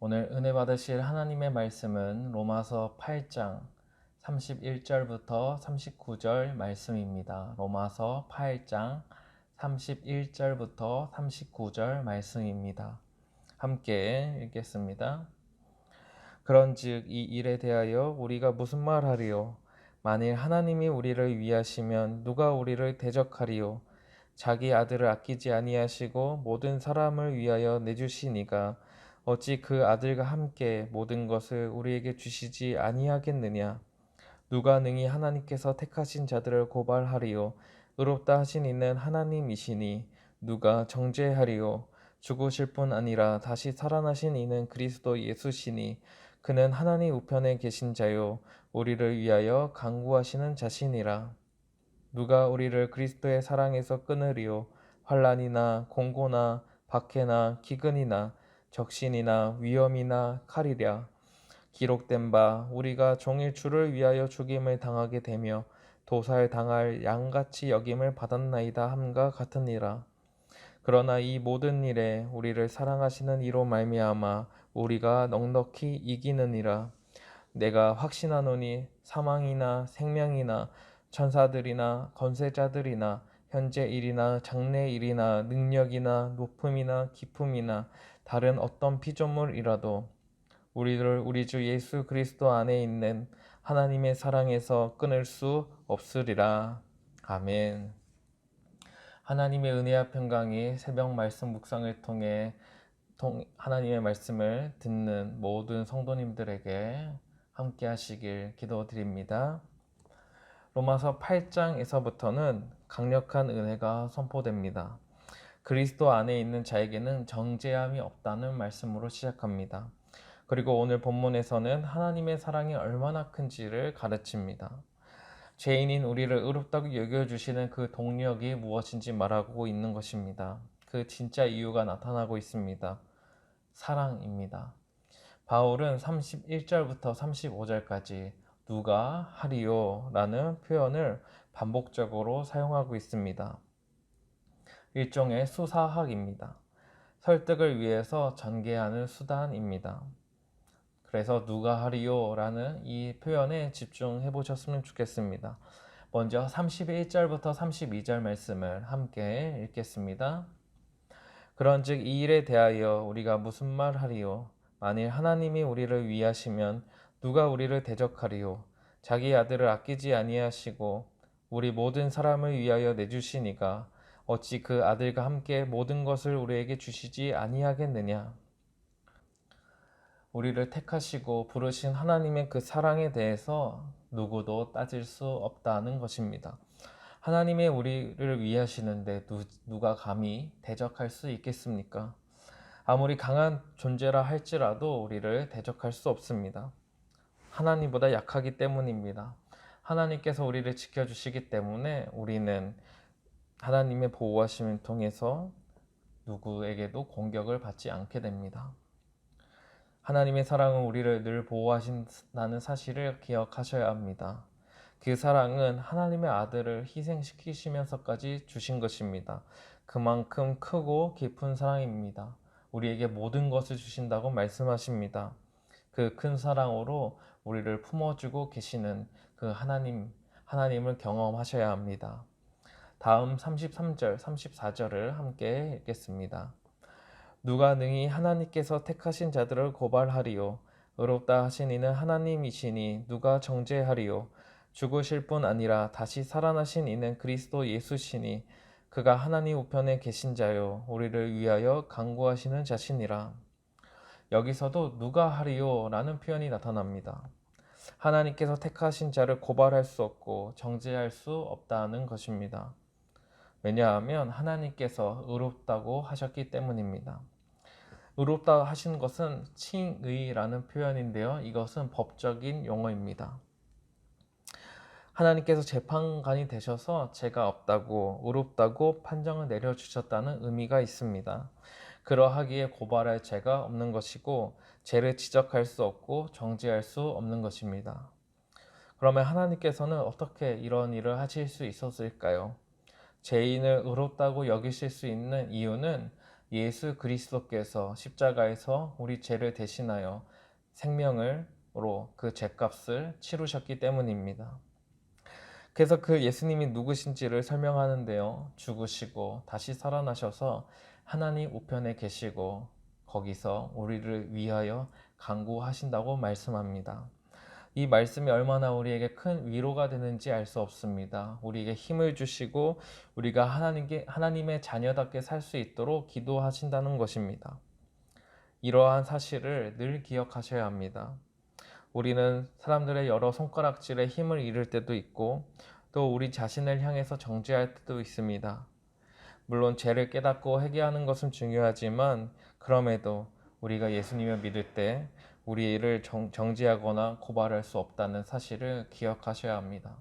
오늘 은혜 받으실 하나님의 말씀은 로마서 8장 31절부터 39절 말씀입니다. 로마서 8장 31절부터 39절 말씀입니다. 함께 읽겠습니다. 그런즉 이 일에 대하여 우리가 무슨 말하리요? 만일 하나님이 우리를 위하시면 누가 우리를 대적하리요? 자기 아들을 아끼지 아니하시고 모든 사람을 위하여 내주시니가 어찌 그 아들과 함께 모든 것을 우리에게 주시지 아니하겠느냐? 누가 능히 하나님께서 택하신 자들을 고발하리요? 의롭다 하신 이는 하나님이시니 누가 정죄하리요? 죽으실 뿐 아니라 다시 살아나신 이는 그리스도 예수시니 그는 하나님 우편에 계신 자요 우리를 위하여 간구하시는 자시니라. 누가 우리를 그리스도의 사랑에서 끊으리요? 환난이나 공고나 박해나 기근이나 적신이나 위험이나 칼이랴. 기록된 바 우리가 종일 주를 위하여 죽임을 당하게 되며 도살 당할 양같이 여김을 받았나이다 함과 같으니라. 그러나 이 모든 일에 우리를 사랑하시는 이로 말미암아 우리가 넉넉히 이기느니라. 내가 확신하노니 사망이나 생명이나 천사들이나 권세자들이나 현재 일이나 장래 일이나 능력이나 높음이나 깊음이나 다른 어떤 피조물이라도 우리를 우리 주 예수 그리스도 안에 있는 하나님의 사랑에서 끊을 수 없으리라. 아멘. 하나님의 은혜와 평강이 새벽 말씀 묵상을 통해 하나님의 말씀을 듣는 모든 성도님들에게 함께 하시길 기도드립니다. 로마서 8장에서부터는 강력한 은혜가 선포됩니다. 그리스도 안에 있는 자에게는 정죄함이 없다는 말씀으로 시작합니다. 그리고 오늘 본문에서는 하나님의 사랑이 얼마나 큰지를 가르칩니다. 죄인인 우리를 의롭다고 여겨주시는 그 동력이 무엇인지 말하고 있는 것입니다. 그 진짜 이유가 나타나고 있습니다. 사랑입니다. 바울은 31절부터 35절까지 누가 하리요? 라는 표현을 반복적으로 사용하고 있습니다. 일종의 수사학입니다. 설득을 위해서 전개하는 수단입니다. 그래서 누가 하리요? 라는 이 표현에 집중해 보셨으면 좋겠습니다. 먼저 31절부터 32절 말씀을 함께 읽겠습니다. 그런즉 이 일에 대하여 우리가 무슨 말하리요? 만일 하나님이 우리를 위하시면 누가 우리를 대적하리요? 자기 아들을 아끼지 아니하시고 우리 모든 사람을 위하여 내주시니가 어찌 그 아들과 함께 모든 것을 우리에게 주시지 아니하겠느냐? 우리를 택하시고 부르신 하나님의 그 사랑에 대해서 누구도 따질 수 없다는 것입니다. 하나님의 우리를 위하시는데 누가 감히 대적할 수 있겠습니까? 아무리 강한 존재라 할지라도 우리를 대적할 수 없습니다. 하나님보다 약하기 때문입니다. 하나님께서 우리를 지켜주시기 때문에 우리는 하나님의 보호하심을 통해서 누구에게도 공격을 받지 않게 됩니다. 하나님의 사랑은 우리를 늘 보호하신다는 사실을 기억하셔야 합니다. 그 사랑은 하나님의 아들을 희생시키시면서까지 주신 것입니다. 그만큼 크고 깊은 사랑입니다. 우리에게 모든 것을 주신다고 말씀하십니다. 그 큰 사랑으로 우리를 품어주고 계시는 그 하나님을 경험하셔야 합니다. 다음 33절, 34절을 함께 읽겠습니다. 누가 능히 하나님께서 택하신 자들을 고발하리요? 의롭다 하신 이는 하나님이시니 누가 정죄하리요? 죽으실 뿐 아니라 다시 살아나신 이는 그리스도 예수시니 그가 하나님 우편에 계신 자요 우리를 위하여 간구하시는 자시니라. 여기서도 누가 하리요? 라는 표현이 나타납니다. 하나님께서 택하신 자를 고발할 수 없고 정죄할 수 없다는 것입니다. 왜냐하면 하나님께서 의롭다고 하셨기 때문입니다. 의롭다 하신 것은 칭의라는 표현인데요. 이것은 법적인 용어입니다. 하나님께서 재판관이 되셔서 죄가 없다고 의롭다고 판정을 내려주셨다는 의미가 있습니다. 그러하기에 고발할 죄가 없는 것이고 죄를 지적할 수 없고 정죄할 수 없는 것입니다. 그러면 하나님께서는 어떻게 이런 일을 하실 수 있었을까요? 죄인을 의롭다고 여기실 수 있는 이유는 예수 그리스도께서 십자가에서 우리 죄를 대신하여 생명으로 그 죄값을 치르셨기 때문입니다. 그래서 그 예수님이 누구신지를 설명하는데요. 죽으시고 다시 살아나셔서 하나님 우편에 계시고 거기서 우리를 위하여 간구하신다고 말씀합니다. 이 말씀이 얼마나 우리에게 큰 위로가 되는지 알 수 없습니다. 우리에게 힘을 주시고 우리가 하나님의 자녀답게 살 수 있도록 기도하신다는 것입니다. 이러한 사실을 늘 기억하셔야 합니다. 우리는 사람들의 여러 손가락질에 힘을 잃을 때도 있고 또 우리 자신을 향해서 정죄할 때도 있습니다. 물론 죄를 깨닫고 회개하는 것은 중요하지만 그럼에도 우리가 예수님을 믿을 때 우리를 정죄하거나 고발할 수 없다는 사실을 기억하셔야 합니다.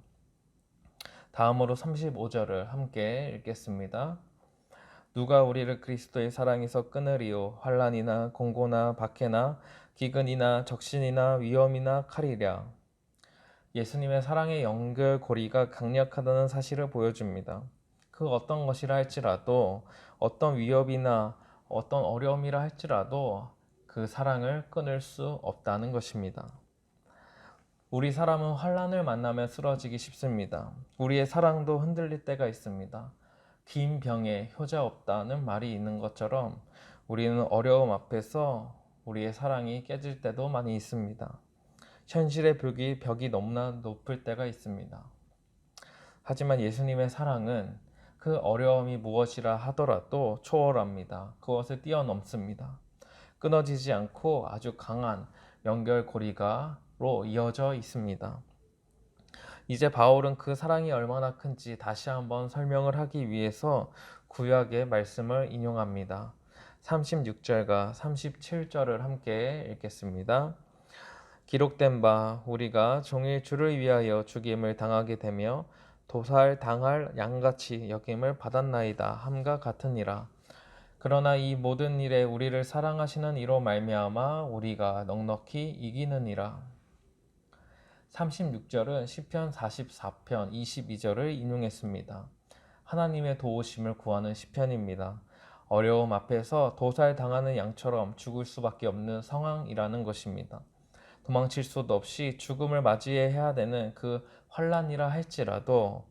다음으로 35절을 함께 읽겠습니다. 누가 우리를 그리스도의 사랑에서 끊으리요 환난이나 공고나 박해나 기근이나 적신이나 위험이나 칼이랴. 예수님의 사랑의 연결고리가 강력하다는 사실을 보여줍니다. 그 어떤 것이라 할지라도 어떤 위협이나 어떤 어려움이라 할지라도 그 사랑을 끊을 수 없다는 것입니다. 우리 사람은 환난을 만나면 쓰러지기 쉽습니다. 우리의 사랑도 흔들릴 때가 있습니다. 긴 병에 효자 없다는 말이 있는 것처럼 우리는 어려움 앞에서 우리의 사랑이 깨질 때도 많이 있습니다. 현실의 벽이 너무나 높을 때가 있습니다. 하지만 예수님의 사랑은 그 어려움이 무엇이라 하더라도 초월합니다. 그것을 뛰어넘습니다. 끊어지지 않고 아주 강한 연결고리가로 이어져 있습니다. 이제 바울은 그 사랑이 얼마나 큰지 다시 한번 설명을 하기 위해서 구약의 말씀을 인용합니다. 36절과 37절을 함께 읽겠습니다. 기록된 바 우리가 종일 주를 위하여 죽임을 당하게 되며 도살 당할 양같이 여김을 받았나이다 함과 같으니라. 그러나 이 모든 일에 우리를 사랑하시는 이로 말미암아 우리가 넉넉히 이기느니라. 36절은 시편 44편 22절을 인용했습니다. 하나님의 도우심을 구하는 시편입니다. 어려움 앞에서 도살당하는 양처럼 죽을 수밖에 없는 상황이라는 것입니다. 도망칠 수도 없이 죽음을 맞이해야 되는 그 환난이라 할지라도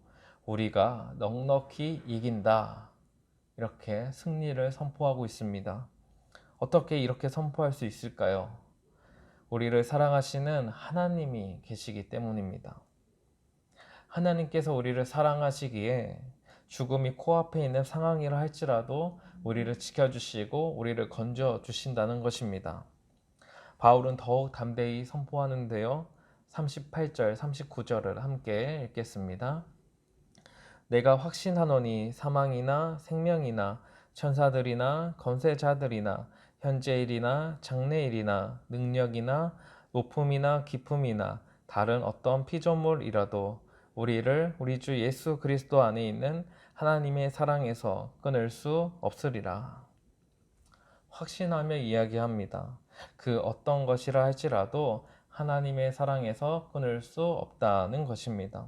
우리가 넉넉히 이긴다. 이렇게 승리를 선포하고 있습니다. 어떻게 이렇게 선포할 수 있을까요? 우리를 사랑하시는 하나님이 계시기 때문입니다. 하나님께서 우리를 사랑하시기에 죽음이 코앞에 있는 상황이라 할지라도 우리를 지켜주시고 우리를 건져주신다는 것입니다. 바울은 더욱 담대히 선포하는데요. 38절, 39절을 함께 읽겠습니다. 내가 확신하노니 사망이나 생명이나 천사들이나 권세자들이나 현재일이나 장래일이나 능력이나 높음이나 깊음이나 다른 어떤 피조물이라도 우리를 우리 주 예수 그리스도 안에 있는 하나님의 사랑에서 끊을 수 없으리라. 확신하며 이야기합니다. 그 어떤 것이라 할지라도 하나님의 사랑에서 끊을 수 없다는 것입니다.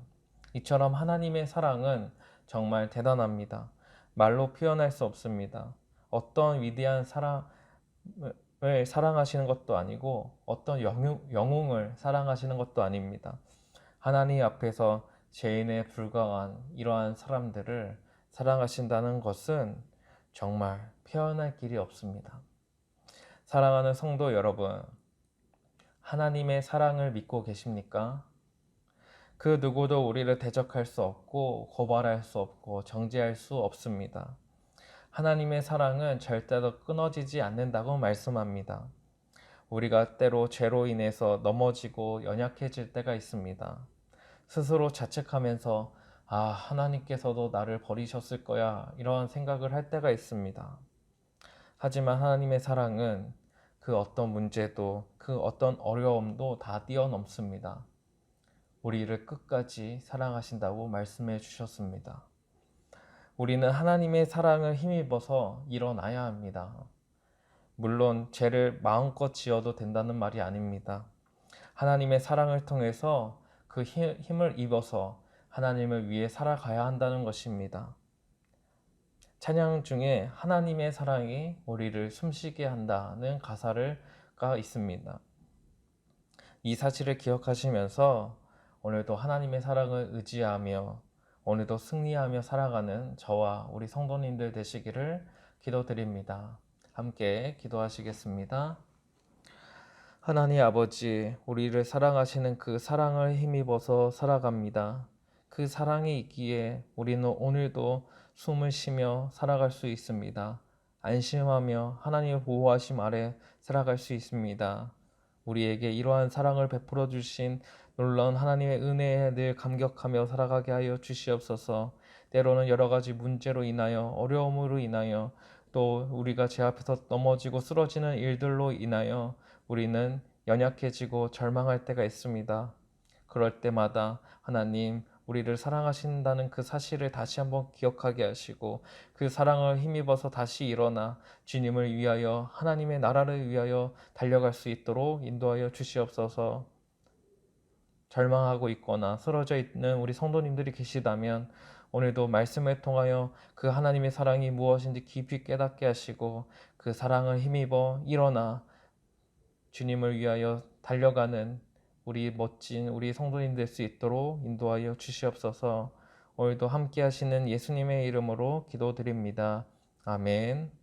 이처럼 하나님의 사랑은 정말 대단합니다. 말로 표현할 수 없습니다. 어떤 위대한 사랑을 사랑하시는 것도 아니고 어떤 영웅을 사랑하시는 것도 아닙니다. 하나님 앞에서 죄인에 불과한 이러한 사람들을 사랑하신다는 것은 정말 표현할 길이 없습니다. 사랑하는 성도 여러분, 하나님의 사랑을 믿고 계십니까? 그 누구도 우리를 대적할 수 없고 고발할 수 없고 정죄할 수 없습니다. 하나님의 사랑은 절대로 끊어지지 않는다고 말씀합니다. 우리가 때로 죄로 인해서 넘어지고 연약해질 때가 있습니다. 스스로 자책하면서 하나님께서도 나를 버리셨을 거야 이런 생각을 할 때가 있습니다. 하지만 하나님의 사랑은 그 어떤 문제도 그 어떤 어려움도 다 뛰어넘습니다. 우리를 끝까지 사랑하신다고 말씀해 주셨습니다. 우리는 하나님의 사랑을 힘입어서 일어나야 합니다. 물론 죄를 마음껏 지어도 된다는 말이 아닙니다. 하나님의 사랑을 통해서 그 힘을 입어서 하나님을 위해 살아가야 한다는 것입니다. 찬양 중에 하나님의 사랑이 우리를 숨쉬게 한다는 가사가 있습니다. 이 사실을 기억하시면서 오늘도 하나님의 사랑을 의지하며 오늘도 승리하며 살아가는 저와 우리 성도님들 되시기를 기도드립니다. 함께 기도하시겠습니다. 하나님 아버지, 우리를 사랑하시는 그 사랑을 힘입어서 살아갑니다. 그 사랑이 있기에 우리는 오늘도 숨을 쉬며 살아갈 수 있습니다. 안심하며 하나님의 보호하심 아래 살아갈 수 있습니다. 우리에게 이러한 사랑을 베풀어 주신 놀라운 하나님의 은혜에 늘 감격하며 살아가게 하여 주시옵소서. 때로는 여러 가지 문제로 인하여 어려움으로 인하여 또 우리가 제 앞에서 넘어지고 쓰러지는 일들로 인하여 우리는 연약해지고 절망할 때가 있습니다. 그럴 때마다 하나님, 우리를 사랑하신다는 그 사실을 다시 한번 기억하게 하시고 그 사랑을 힘입어서 다시 일어나 주님을 위하여 하나님의 나라를 위하여 달려갈 수 있도록 인도하여 주시옵소서. 절망하고 있거나 쓰러져 있는 우리 성도님들이 계시다면 오늘도 말씀을 통하여 그 하나님의 사랑이 무엇인지 깊이 깨닫게 하시고 그 사랑을 힘입어 일어나 주님을 위하여 달려가는 우리 멋진 우리 성도님 될 수 있도록 인도하여 주시옵소서. 오늘도 함께 하시는 예수님의 이름으로 기도드립니다. 아멘.